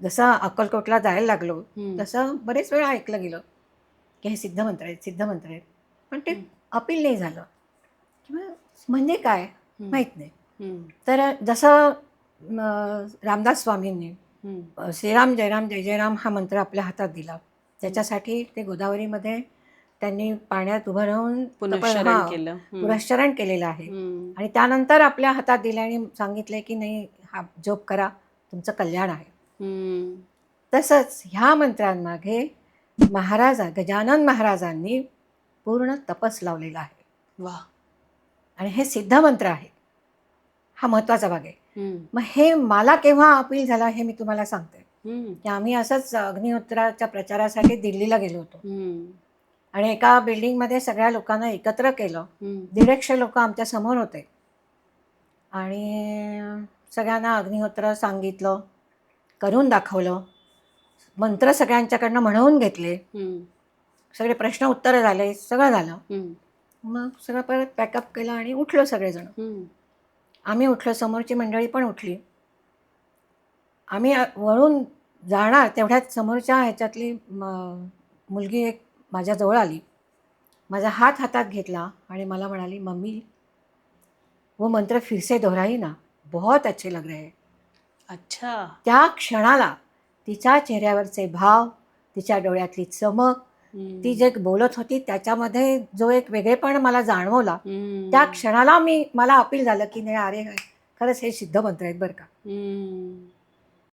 जसं अक्कलकोटला जायला लागलो हम्म. तसं बरेच वेळा ऐकलं गेलं की हे सिद्धमंत्र आहेत, सिद्धमंत्र आहेत, पण ते अपील नाही झालं किंवा म्हणजे काय माहीत नाही. तर जसं रामदास स्वामींनी श्रीराम जयराम जय जयराम हा मंत्र आपल्या हातात दिला, त्याच्यासाठी ते गोदावरीमध्ये त्यांनी पाण्यात उभं राहून पुनश्चरण केलं. पुनश्चरण केलेलं आहे. आणि त्यानंतर आपल्या हातात दिले आणि सांगितले की नाही हा जप करा, तुमचं कल्याण आहे. तसंच ह्या मंत्रांमागे गजानन महाराजांनी पूर्ण तपस लावलेला आहे. वा. आणि हे सिद्ध मंत्र आहे, हा महत्वाचा भाग आहे. मग हे मला केव्हा अपील झाला हे मी तुम्हाला सांगते की आम्ही असंच अग्निहोत्राच्या प्रचारासाठी दिल्लीला गेलो होतो आणि एका बिल्डिंगमध्ये सगळ्या लोकांना एकत्र केलं. 150 लोक आमच्या समोर होते आणि सगळ्यांना अग्निहोत्र सांगितलं, करून दाखवलं, मंत्र सगळ्यांच्याकडनं म्हणवून घेतले, सगळे प्रश्न उत्तरं झाले, सगळं झालं. मग सगळं परत पॅकअप केलं आणि उठलो सगळेजण. आम्ही उठलो, समोरची मंडळी पण उठली. आम्ही वळून जाणार तेवढ्यात समोरच्या ह्याच्यातली मुलगी एक माझ्याजवळ आली, माझा हात हातात घेतला आणि मला म्हणाली, मम्मी वो मंत्र फिर से दोहराई ना, बहुत अच्छे लग रहे हैं. अच्छा. त्या क्षणाला तिच्या चेहऱ्यावरचे भाव, तिच्या डोळ्यातली चमक, ती जे बोलत होती त्याच्यामध्ये जो एक वेगळेपण मला जाणवला, त्या क्षणाला मला अपील झालं की नाही, अरे खरंच हे सिद्ध मंत्र आहेत बरं का.